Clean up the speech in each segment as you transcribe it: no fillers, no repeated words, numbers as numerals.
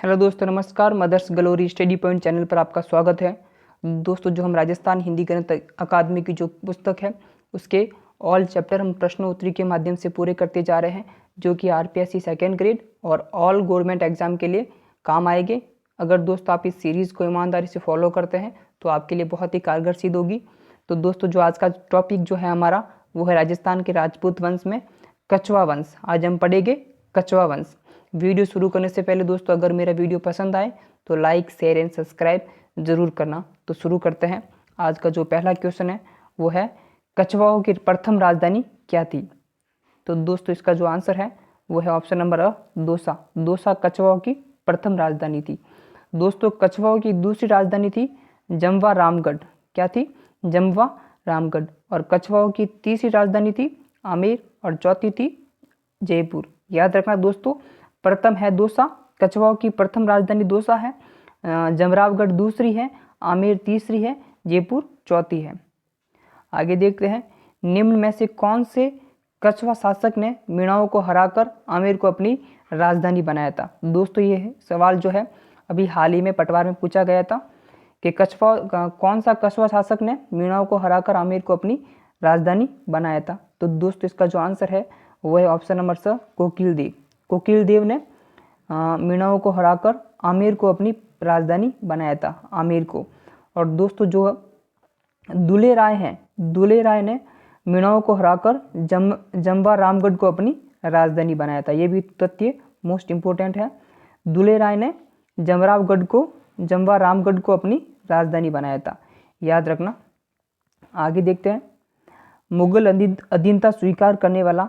Hello दोस्तों, नमस्कार। Mother's glory study point channel पर आपका स्वागत है। दोस्तों, जो हम राजस्थान हिंदी गणित अकादमी की जो पुस्तक है उसके ऑल चैप्टर हम प्रश्नोत्तरी के माध्यम से पूरे करते जा रहे हैं, जो कि आरपीएससी सेकेंड ग्रेड और ऑल गवर्नमेंट एग्जाम के लिए काम आएंगे। अगर दोस्तों आप इस सीरीज़ को ईमानदारी से फॉलो करते हैं तो आपके लिए बहुत ही कारगर सिद्ध होगी। तो दोस्तों, जो आज का टॉपिक जो है हमारा वो है राजस्थान के राजपूत वंश में कछवा वंश। आज हम पढ़ेंगे कछवा वंश। वीडियो शुरू करने से पहले दोस्तों, अगर मेरा वीडियो पसंद आए तो लाइक, शेयर एंड सब्सक्राइब जरूर करना। तो शुरू करते हैं। आज का जो पहला क्वेश्चन है वो है कछवाओं की प्रथम राजधानी क्या थी। तो दोस्तों, इसका जो आंसर है वो है ऑप्शन नंबर अ, दोसा। दोसा कछवाओं की प्रथम राजधानी थी। दोस्तों, कछवाओं की दूसरी राजधानी थी जमवा रामगढ़। क्या थी? जमवा रामगढ़। और कछवाओं की तीसरी राजधानी थी आमेर और चौथी थी जयपुर। याद रखना दोस्तों, प्रथम है दोसा, कछवाओं की प्रथम राजधानी दोसा है, जमरावगढ़ दूसरी है, आमेर तीसरी है, जयपुर चौथी है। आगे देखते हैं, निम्न में से कौन से कछवा शासक ने मीणाओं को हराकर आमेर को अपनी राजधानी बनाया था। दोस्तों, ये सवाल जो है अभी हाल ही में पटवार में पूछा गया था कि कौन सा कछवा शासक ने मीणाओं को हराकर आमेर को अपनी राजधानी बनाया था। तो दोस्तों, इसका जो आंसर है वो है ऑप्शन नंबर स, कोकिल देव। कोकिल देव ने मीणाओं को हराकर आमेर को अपनी राजधानी बनाया था, आमेर को। और दोस्तों, जो दुले राय हैं, दुले राय ने मीणाओं को हराकर जमवा रामगढ़ को अपनी राजधानी बनाया था। ये भी तथ्य मोस्ट इम्पोर्टेंट है। दुले राय ने जमवा रामगढ़ को अपनी राजधानी बनाया था, याद रखना। आगे देखते हैं, मुगल अधीनता स्वीकार करने वाला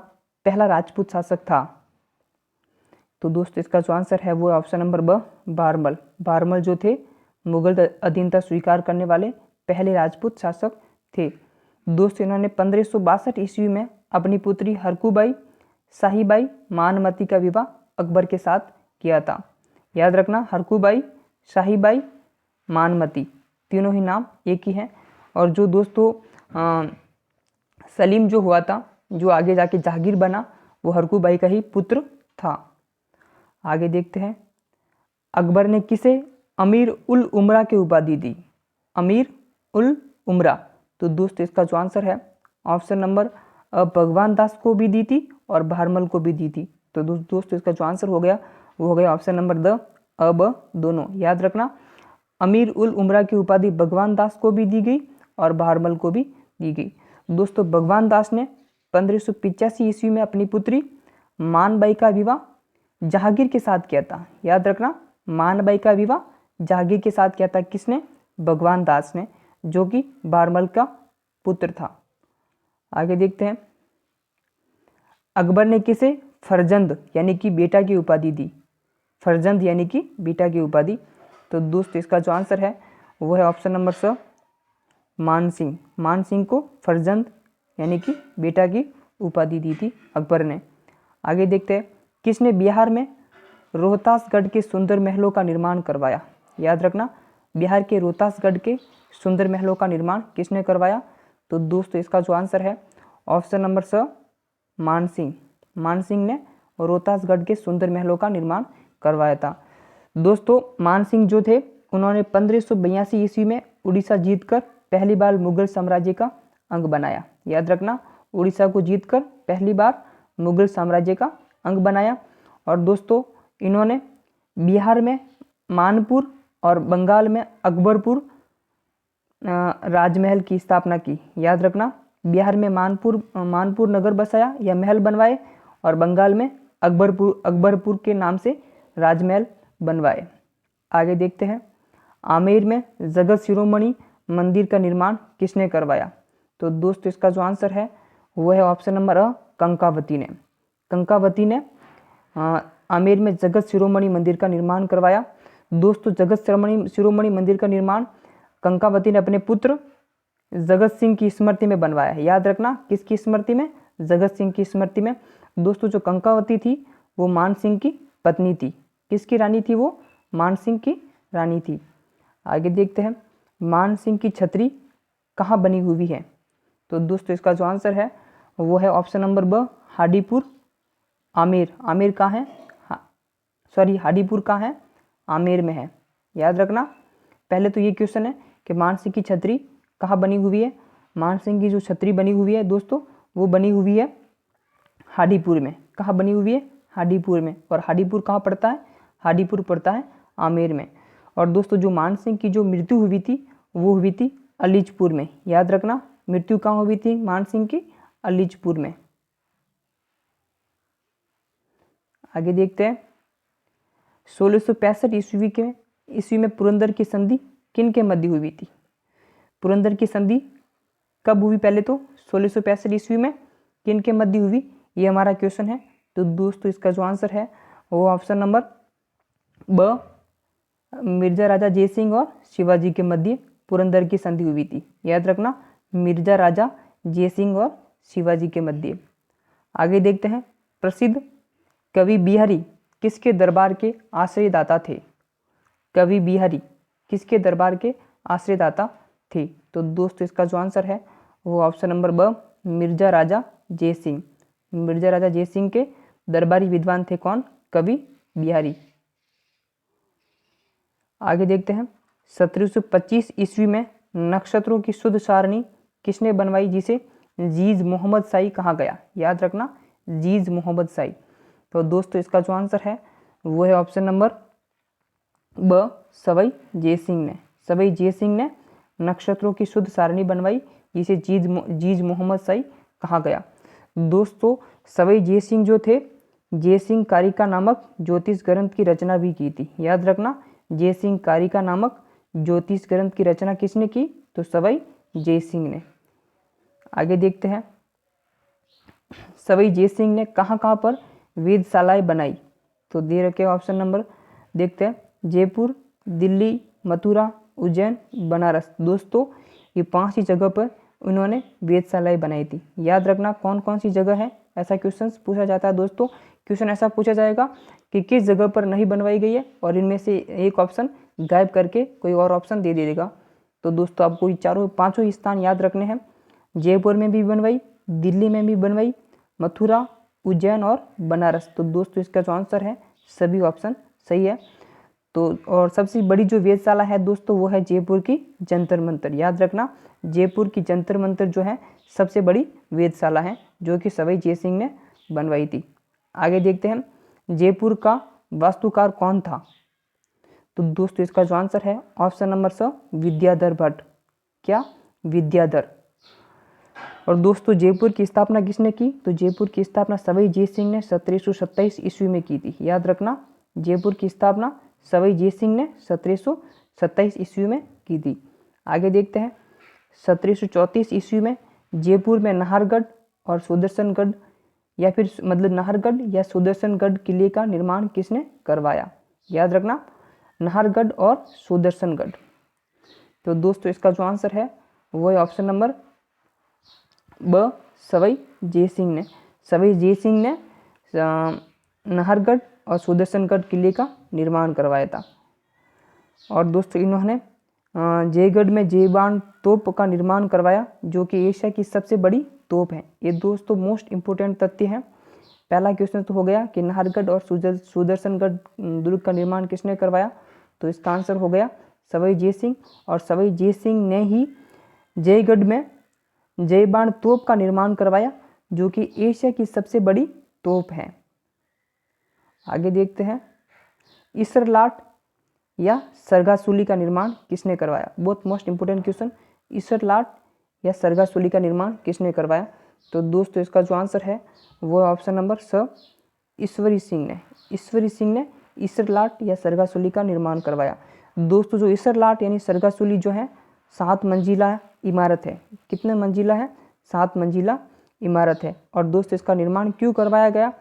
पहला राजपूत शासक था। तो दोस्तों, इसका जो आंसर है वो ऑप्शन नंबर ब, बारमल। बारमल जो थे मुगल अधीनता स्वीकार करने वाले पहले राजपूत शासक थे। दोस्तों, इन्होंने 1562 ईस्वी में अपनी पुत्री हरकूबाई शाहीबाई मानमती का विवाह अकबर के साथ किया था। याद रखना, हरकूबाई, शाहीबाई, मानमती, तीनों ही नाम एक ही हैं। और जो दोस्तों सलीम जो हुआ था, जो आगे जाके जहांगीर बना, वो हरकूबाई का ही पुत्र था। आगे देखते हैं, अकबर ने किसे अमीर उल उमरा की उपाधि दी। अमीर उल उमरा। तो दोस्तों, इसका जो आंसर है ऑप्शन नंबर अ, भगवान दास को भी दी थी और भारमल को भी दी थी। तो दोस्तों, इसका जो आंसर हो गया वो हो गया ऑप्शन नंबर द, अ, ब दोनों। याद रखना, अमीर उल उमरा की उपाधि भगवान दास को भी दी गई और भारमल को भी दी गई। दोस्तों, भगवान दास ने 1585 ईस्वी में अपनी पुत्री मानबाई का विवाह जहांगीर के साथ किया था। याद रखना, मानबाई का विवाह जहांगीर के साथ किया था। किसने? भगवान दास ने, जो कि भारमल का पुत्र था। आगे देखते हैं, अकबर ने किसे फरजंद यानी कि बेटा की उपाधि दी। फरजंद यानी कि बेटा की उपाधि। तो दोस्तों, इसका जो आंसर है वो है ऑप्शन नंबर स, मानसिंह। मानसिंह को फरजंद यानी कि बेटा की उपाधि दी थी अकबर ने। आगे देखते हैं, किसने बिहार में रोहतासगढ़ के सुंदर महलों का निर्माण करवाया। याद रखना, बिहार के रोहतासगढ़ के सुंदर महलों का निर्माण किसने करवाया। तो दोस्तों, इसका जो आंसर है ऑप्शन नंबर स, मानसिंह। मानसिंह ने रोहतासगढ़ के सुंदर महलों का निर्माण करवाया था। दोस्तों, मानसिंह जो थे उन्होंने 1582 ईस्वी में उड़ीसा जीतकर पहली बार मुगल साम्राज्य का अंग बनाया। याद रखना, उड़ीसा को जीतकर पहली बार मुगल साम्राज्य का अंग बनाया। और दोस्तों, इन्होंने बिहार में मानपुर और बंगाल में अकबरपुर राजमहल की स्थापना की। याद रखना, बिहार में मानपुर नगर बसाया या महल बनवाए और बंगाल में अकबरपुर के नाम से राजमहल बनवाए। आगे देखते हैं, आमेर में जगत शिरोमणि मंदिर का निर्माण किसने करवाया। तो दोस्तों, इसका जो आंसर है वो है ऑप्शन नंबर अ, कंकावती ने। कंकावती ने आमेर में जगत शिरोमणि मंदिर का निर्माण करवाया। दोस्तों, जगत शिरोमणि मंदिर का निर्माण कंकावती ने अपने पुत्र जगत सिंह की स्मृति में बनवाया है। याद रखना, किसकी स्मृति में? जगत सिंह की स्मृति में। दोस्तों, जो कंकावती थी वो मान सिंह की पत्नी थी। किसकी रानी थी वो? मान सिंह की रानी थी। आगे देखते हैं, मान सिंह की छतरी कहाँ बनी हुई है। तो दोस्तों, इसका जो आंसर है वो है ऑप्शन नंबर ब, हाडीपुर आमेर। आमेर कहाँ है? सॉरी, हाडीपुर कहाँ है? आमेर में है। याद रखना, पहले तो ये क्वेश्चन है कि मानसिंह की छतरी कहाँ बनी हुई है। मानसिंह की जो छतरी बनी हुई है दोस्तों, वो बनी हुई है हाडीपुर में। कहाँ बनी हुई है? हाडीपुर में। और हाडीपुर कहाँ पड़ता है? हाडीपुर पड़ता है आमेर में। और दोस्तों जो मानसिंह की जो मृत्यु हुई थी वो हुई थी अलीचपुर में। याद रखना, मृत्यु कहाँ हुई थी मानसिंह की? अलीचपुर में। आगे देखते हैं, 1665 ईस्वी में पुरंदर की संधि किन के मध्य हुई थी? पुरंदर की संधि कब हुई? पहले तो 1665 ईस्वी में किन के मध्य हुई, ये हमारा क्वेश्चन है। तो दोस्तों इसका जो आंसर है वो ऑप्शन नंबर ब, मिर्जा राजा जयसिंह और शिवाजी के मध्य पुरंदर की संधि हुई थी। याद रखना, मिर्जा राजा जयसिंह और शिवाजी के मध्य। आगे देखते हैं, प्रसिद्ध कवि बिहारी किसके दरबार के आश्रयदाता थे? कवि बिहारी किसके दरबार के आश्रयदाता थे? तो दोस्तों इसका जो आंसर है वो ऑप्शन नंबर ब, मिर्जा राजा जयसिंह। मिर्जा राजा जयसिंह के दरबारी विद्वान थे कौन? कवि बिहारी। आगे देखते हैं, 1725 ईस्वी में नक्षत्रों की शुद्ध सारणी किसने बनवाई, जिसे जीज मोहम्मद शाही कहा गया? याद रखना, जीज मोहम्मद शाही। तो दोस्तों इसका जो आंसर है वो है ऑप्शन नंबर ब, सवाई जयसिंह ने। सवाई जयसिंह ने नक्षत्रों की शुद्ध सारणी बनवाई, जिसे जीज मोहम्मद शाही कहा गया। दोस्तों सवाई जयसिंह जो थे, जयसिंह कारिका नामक ज्योतिष ग्रंथ की रचना भी की थी। याद रखना, जयसिंह कारिका नामक ज्योतिष ग्रंथ की रचना किसने की? तो सवाई जयसिंह ने। आगे देखते हैं, सवाई जयसिंह ने कहाँ कहाँ पर वेधशालाएं बनाई? तो दे रखे ऑप्शन नंबर देखते हैं, जयपुर, दिल्ली, मथुरा, उज्जैन, बनारस। दोस्तों ये 5 ही जगह पर उन्होंने वेधशालाएं बनाई थी। याद रखना कौन कौन सी जगह है, ऐसा क्वेश्चन पूछा जाता है दोस्तों। क्वेश्चन ऐसा पूछा जाएगा कि किस जगह पर नहीं बनवाई गई है, और इनमें से एक ऑप्शन गायब करके कोई और ऑप्शन दे देगा। तो दोस्तों आपको चारों 5 स्थान याद रखने हैं। जयपुर में भी बनवाई, दिल्ली में भी बनवाई, मथुरा, उज्जैन और बनारस। तो दोस्तों इसका जो आंसर है सभी ऑप्शन सही है। तो और सबसे बड़ी जो वेधशाला है दोस्तों वो है जयपुर की जंतर मंतर। याद रखना, जयपुर की जंतर मंतर जो है सबसे बड़ी वेधशाला है, जो कि सवाई जयसिंह ने बनवाई थी। आगे देखते हैं, जयपुर का वास्तुकार कौन था? तो दोस्तों इसका जो आंसर है ऑप्शन नंबर स, विद्याधर भट्ट। क्या? विद्याधर। और दोस्तों जयपुर की स्थापना किसने की? तो जयपुर की स्थापना सवाई जयसिंह ने 1727 ईस्वी में की थी। याद रखना, जयपुर की स्थापना सवाई जयसिंह ने 1727 ईस्वी में की थी। आगे देखते हैं, 1734 ईस्वी में जयपुर में नाहरगढ़ और सुदर्शनगढ़, या फिर मतलब नाहरगढ़ या सुदर्शनगढ़ किले का निर्माण किसने करवाया? याद रखना, नाहरगढ़ और सुदर्शनगढ़। तो दोस्तों इसका जो आंसर है वो है ऑप्शन नंबर ब, सवाई जयसिंह ने। सवाई जयसिंह ने नाहरगढ़ और सुदर्शनगढ़ किले का निर्माण करवाया था। और दोस्तों इन्होंने जयगढ़ में जयबान तोप का निर्माण करवाया, जो कि एशिया की सबसे बड़ी तोप है। ये दोस्तों मोस्ट इम्पोर्टेंट तथ्य हैं। पहला क्वेश्चन तो हो गया कि नाहरगढ़ और सुदर्शनगढ़ दुर्ग का निर्माण किसने करवाया? तो इसका आंसर हो गया सवाई जयसिंह। और सवाई जयसिंह ने ही जयगढ़ में जयबान तोप का निर्माण करवाया, जो कि एशिया की सबसे बड़ी तोप है। आगे देखते हैं, इसरलाट या सरगासुली का निर्माण किसने करवाया? बहुत मोस्ट इंपोर्टेंट क्वेश्चन, इसरलाट या सरगासुली का निर्माण किसने करवाया? तो दोस्तों इसका जो आंसर है वो ऑप्शन नंबर स, ईश्वरी सिंह ने। ईश्वरी सिंह ने इसरलाट या सरगासुली का निर्माण करवाया। दोस्तों जो इसरलाट यानी सरगासुली जो है 7 मंजिला इमारत है। कितने मंजिला है? 7 मंजिला इमारत है। और दोस्तों इसका निर्माण क्यों करवाया गया?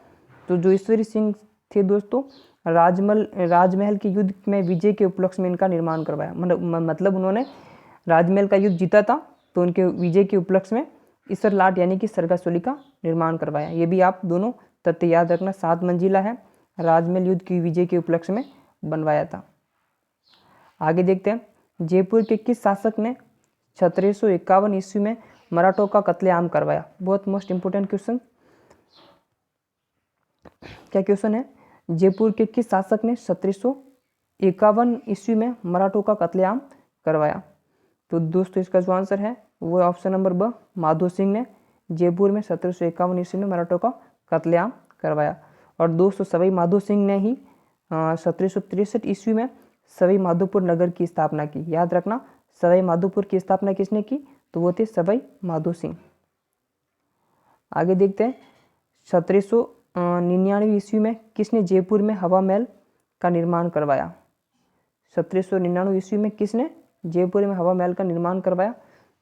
तो जो ईश्वरी सिंह थे दोस्तों, राजमहल के युद्ध में विजय के उपलक्ष्य में इनका निर्माण करवाया। मतलब उन्होंने राजमहल का युद्ध जीता था, तो उनके विजय के उपलक्ष्य में इसरलाट यानी कि सरगासुली का निर्माण करवाया। ये भी आप दोनों तथ्य याद रखना, 7 मंजिला है, राजमहल युद्ध की विजय के उपलक्ष्य में बनवाया था। आगे देखते हैं, जयपुर के किस शासक ने 1751 ईस्वी में मराठों का कत्लेआम करवाया? बहुत मोस्ट इंपोर्टेंट क्वेश्चन। क्या क्वेश्चन है? जयपुर के किस शासक ने 1751 ईस्वी में मराठों का कत्लेआम करवाया? तो दोस्तों इसका जो आंसर है वो है ऑप्शन नंबर ब, माधो सिंह ने जयपुर में 1751 ईस्वी में मराठों का कत्लेआम करवाया। और दोस्तों सवाई माधो सिंह ने ही 1763 ईस्वी में सवाई माधोपुर नगर की स्थापना की। याद रखना, सवाई माधोपुर की स्थापना किसने की? तो वो थे सवाई माधो सिंह। आगे देखते हैं 1799 ईस्वी में किसने जयपुर में हवा महल का निर्माण करवाया? 1799 ईस्वी में किसने जयपुर में हवा महल का निर्माण करवाया?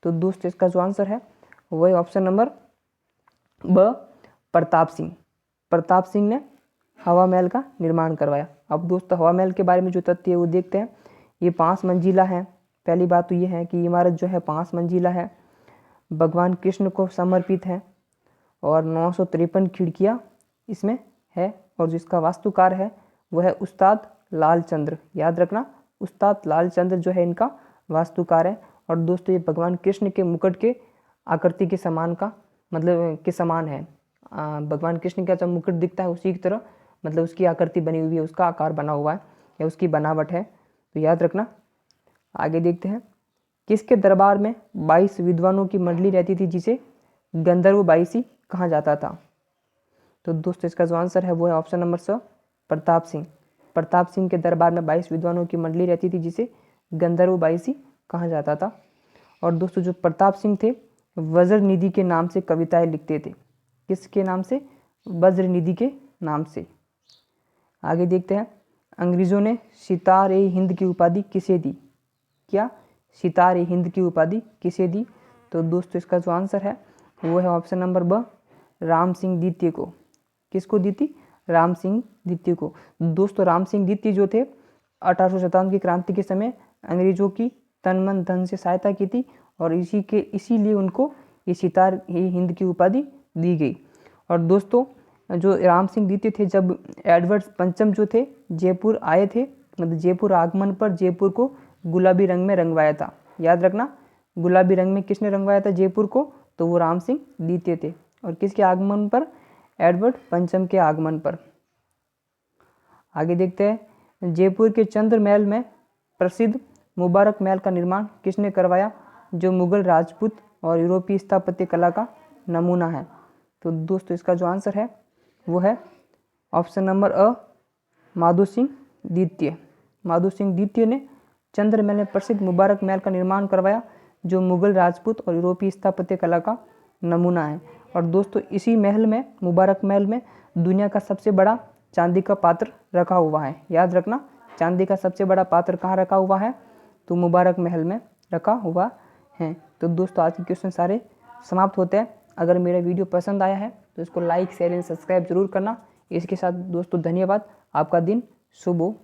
तो दोस्तों इसका जो आंसर है वो है ऑप्शन नंबर ब, प्रताप सिंह। प्रताप सिंह ने हवा महल का निर्माण करवाया। अब दोस्तों हवा महल के बारे में जो तथ्य है वो देखते हैं। ये 5 मंजिला है। पहली बात तो ये है कि इमारत जो है 5 मंजिला है, भगवान कृष्ण को समर्पित है और 953 खिड़कियाँ इसमें है। और जिसका वास्तुकार है वह है उस्ताद लालचंद्र। याद रखना, उस्ताद लालचंद्र जो है इनका वास्तुकार है। और दोस्तों ये भगवान कृष्ण के मुकुट के आकृति के समान का मतलब के समान है। भगवान कृष्ण का जब मुकुट दिखता है उसी की तरह मतलब उसकी आकृति बनी हुई है, उसका आकार बना हुआ है या उसकी बनावट है। तो याद रखना। आगे देखते हैं, किसके दरबार में 22 विद्वानों की मंडली रहती थी जिसे गंधर्व 22 कहा जाता था? तो दोस्तों इसका जो आंसर है वो है ऑप्शन नंबर स, प्रताप सिंह। प्रताप सिंह के दरबार में 22 विद्वानों की मंडली रहती थी जिसे गंधर्व 22 कहा जाता था। और दोस्तों जो प्रताप सिंह थे वज्र निधि के नाम से कविताएं लिखते थे। किसके नाम से? वज्र निधि के नाम से। आगे देखते हैं, अंग्रेजों ने सितार ए हिंद की उपाधि किसे दी? क्या सितार ए हिंद की उपाधि किसे दी? तो दोस्तों इसका जो आंसर है वो है ऑप्शन नंबर ब, राम सिंह द्वितीय को। किसको दी थी? राम सिंह द्वितीय को। दोस्तों राम सिंह द्वितीय जो थे 1857 की क्रांति के समय अंग्रेजों की तन मन धन से सहायता की थी और इसीलिए उनको ये सितार ए हिंद की उपाधि दी गई। और दोस्तों जो राम सिंह द्वितीय थे जब एडवर्ड पंचम जो थे जयपुर आए थे, मतलब जयपुर आगमन पर जयपुर को गुलाबी रंग में रंगवाया था। याद रखना, गुलाबी रंग में किसने रंगवाया था जयपुर को? तो वो राम सिंह द्वितीय थे। और किसके आगमन पर? एडवर्ड पंचम के आगमन पर। आगे देखते हैं, जयपुर के चंद्र महल में प्रसिद्ध मुबारक महल का निर्माण किसने करवाया जो मुगल राजपूत और यूरोपीय स्थापत्य कला का नमूना है? तो दोस्तों इसका जो आंसर है वो है ऑप्शन नंबर अ, माधो सिंह द्वितीय। माधो सिंह द्वितीय ने चंद्र महल में प्रसिद्ध मुबारक महल का निर्माण करवाया जो मुगल राजपूत और यूरोपीय स्थापत्य कला का नमूना है। और दोस्तों इसी महल में, मुबारक महल में, दुनिया का सबसे बड़ा चांदी का पात्र रखा हुआ है। याद रखना, चांदी का सबसे बड़ा पात्र कहाँ रखा हुआ है? तो मुबारक महल में रखा हुआ है। तो दोस्तों आज के क्वेश्चन सारे समाप्त होते हैं। अगर मेरा वीडियो पसंद आया है तो इसको लाइक, शेयर एंड सब्सक्राइब जरूर करना। इसके साथ दोस्तों धन्यवाद। आपका दिन शुभ हो।